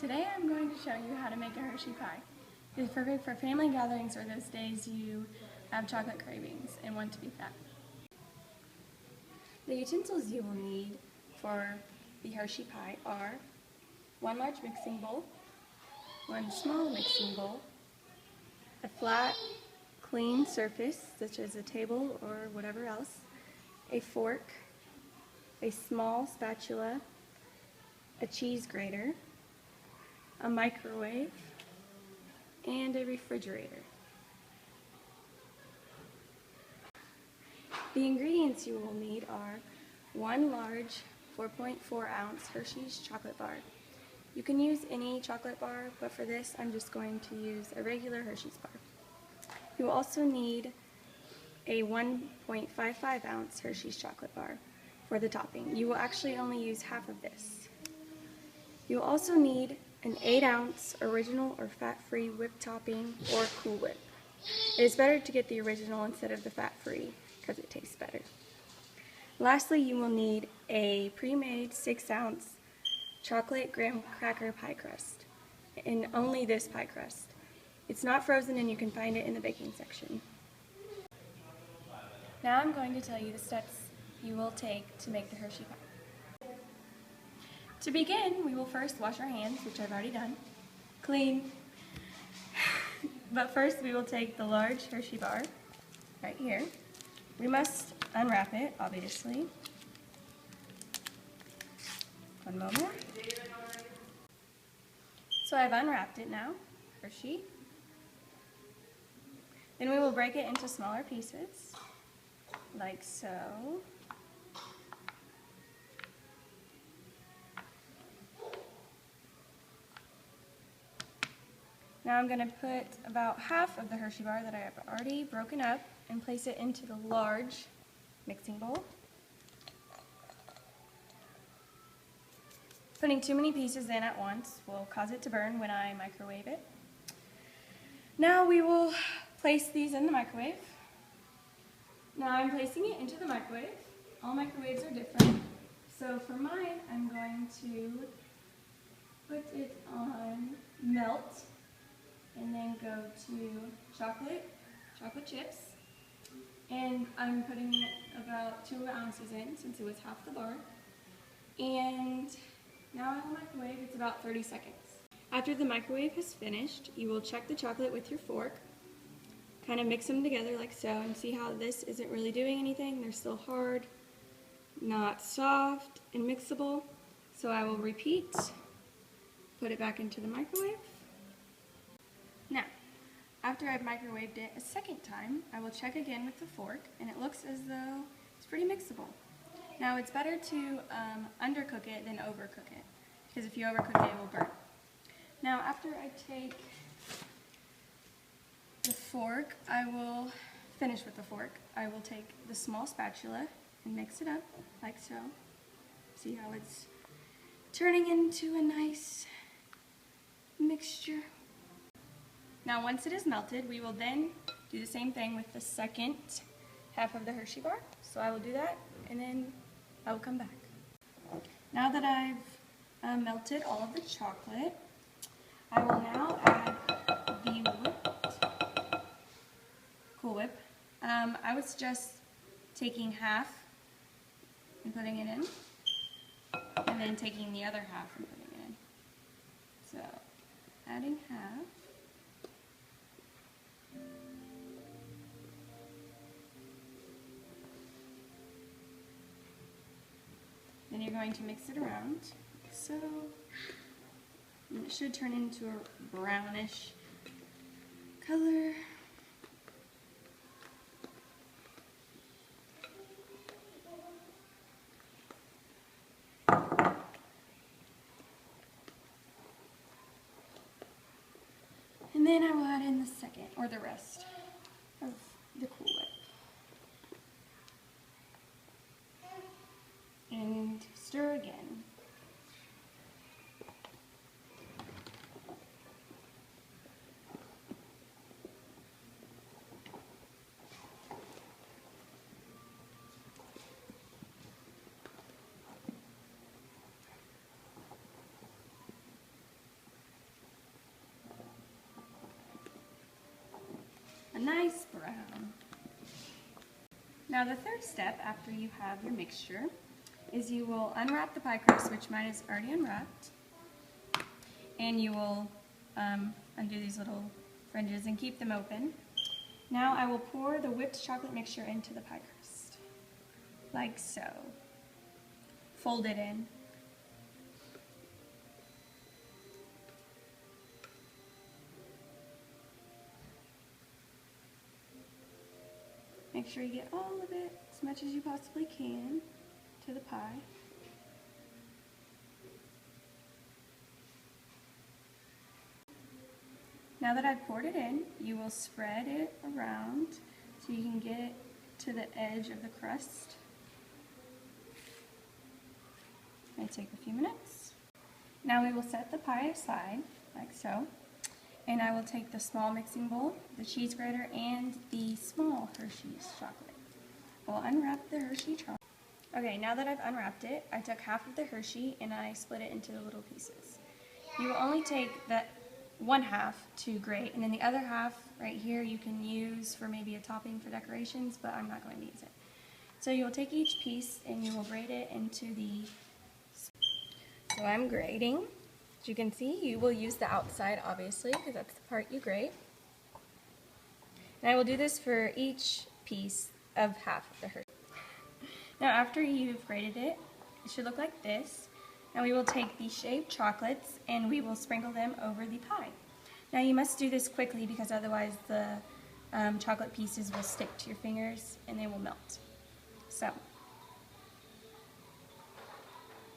Today I'm going to show you how to make a Hershey pie. It's perfect for family gatherings or those days you have chocolate cravings and want to be fat. The utensils you will need for the Hershey pie are one large mixing bowl, one small mixing bowl, a flat, clean surface such as a table or whatever else, a fork, a small spatula, a cheese grater, a microwave, and a refrigerator. The ingredients you will need are one large 4.4 ounce Hershey's chocolate bar. You can use any chocolate bar, but for this I'm just going to use a regular Hershey's bar. You will also need a 1.55 ounce Hershey's chocolate bar for the topping. You will actually only use half of this. You will also need an 8 ounce original or fat-free whipped topping or Cool Whip. It is better to get the original instead of the fat-free because it tastes better. Lastly, you will need a pre-made 6 ounce chocolate graham cracker pie crust, and only this pie crust. It's not frozen and you can find it in the baking section. Now I'm going to tell you the steps you will take to make the Hershey pie. To begin, we will first wash our hands, which I've already done. Clean. But first we will take the large Hershey bar, right here. We must unwrap it, obviously. One moment. So I've unwrapped it now, Hershey. Then we will break it into smaller pieces, like so. Now I'm going to put about half of the Hershey bar that I have already broken up and place it into the large mixing bowl. Putting too many pieces in at once will cause it to burn when I microwave it. Now we will place these in the microwave. Now I'm placing it into the microwave. All microwaves are different. So for mine, I'm going to put it on melt, and then go to chocolate chips, and I'm putting about 2 ounces in since it was half the bar, and now I will microwave. It's about 30 seconds. After the microwave has finished, you will check the chocolate with your fork, kind of mix them together like so, and see how this isn't really doing anything. They're still hard, not soft and mixable. So I will repeat, put it back into the microwave. Now, after I've microwaved it a second time, I will check again with the fork, and it looks as though it's pretty mixable. Now, it's better to undercook it than overcook it, because if you overcook it, it will burn. Now, after I take the fork, I will finish with the fork. I will take the small spatula and mix it up, like so. See how it's turning into a nice mixture. Now once it is melted, we will then do the same thing with the second half of the Hershey bar. So I will do that, and then I will come back. Now that I've melted all of the chocolate, I will now add the Cool Whip. I was just taking half and putting it in, and then taking the other half and putting it in. So adding half. Then you're going to mix it around, like so. And it should turn into a brownish color. And then I will add in the second, or the rest of the Cool Whip. And stir again. Now the third step after you have your mixture is you will unwrap the pie crust, which mine is already unwrapped, and you will undo these little fringes and keep them open. Now I will pour the whipped chocolate mixture into the pie crust, like so. Fold it in. Make sure you get all of it, as much as you possibly can, to the pie. Now that I've poured it in, you will spread it around so you can get it to the edge of the crust. It may take a few minutes. Now we will set the pie aside, like so. And I will take the small mixing bowl, the cheese grater, and the small Hershey's chocolate. I'll unwrap the Hershey chocolate. Okay, now that I've unwrapped it, I took half of the Hershey and I split it into little pieces. You will only take that one half to grate, and then the other half right here you can use for maybe a topping for decorations, but I'm not going to use it. So you will take each piece and you will grate it into the... So I'm grating. As you can see, you will use the outside, obviously, because that's the part you grate. And I will do this for each piece of half of the Hershey. Now, after you've grated it, it should look like this. Now we will take the shaved chocolates and we will sprinkle them over the pie. Now you must do this quickly because otherwise the chocolate pieces will stick to your fingers and they will melt. So,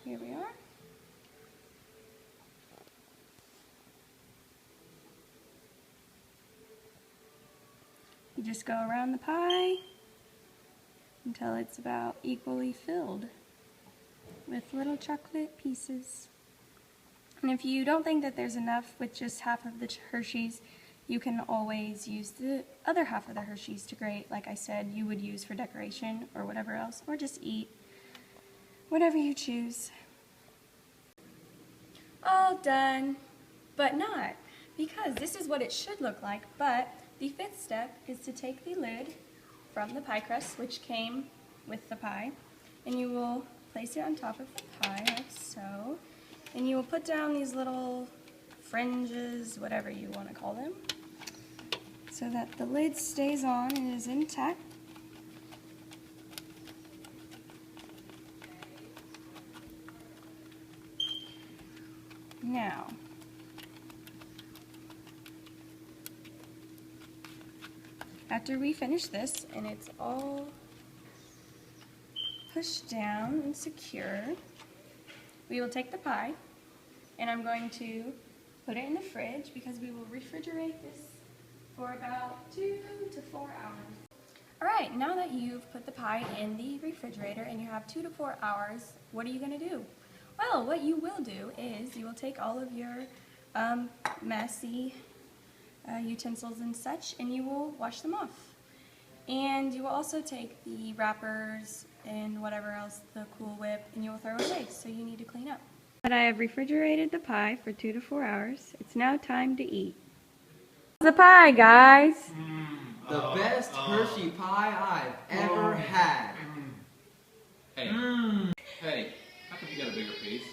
here we are. You just go around the pie until it's about equally filled with little chocolate pieces. And if you don't think that there's enough with just half of the Hershey's, you can always use the other half of the Hershey's to grate, like I said, you would use for decoration or whatever else, or just eat, whatever you choose. All done, but not, because this is what it should look like, but the fifth step is to take the lid from the pie crust, which came with the pie, and you will place it on top of the pie, like so, and you will put down these little fringes, whatever you want to call them, so that the lid stays on and is intact. Now, after we finish this and it's all pushed down and secure, we will take the pie and I'm going to put it in the fridge because we will refrigerate this for about 2 to 4 hours. Alright, now that you've put the pie in the refrigerator and you have 2 to 4 hours, what are you going to do? Well, what you will do is you will take all of your messy utensils and such and you will wash them off. And you will also take the wrappers and whatever else, the Cool Whip, and you will throw it away, so you need to clean up. But I have refrigerated the pie for 2 to 4 hours. It's now time to eat. The pie, guys! The best Hershey pie I've ever had. Hey, hey, how come you got a bigger piece?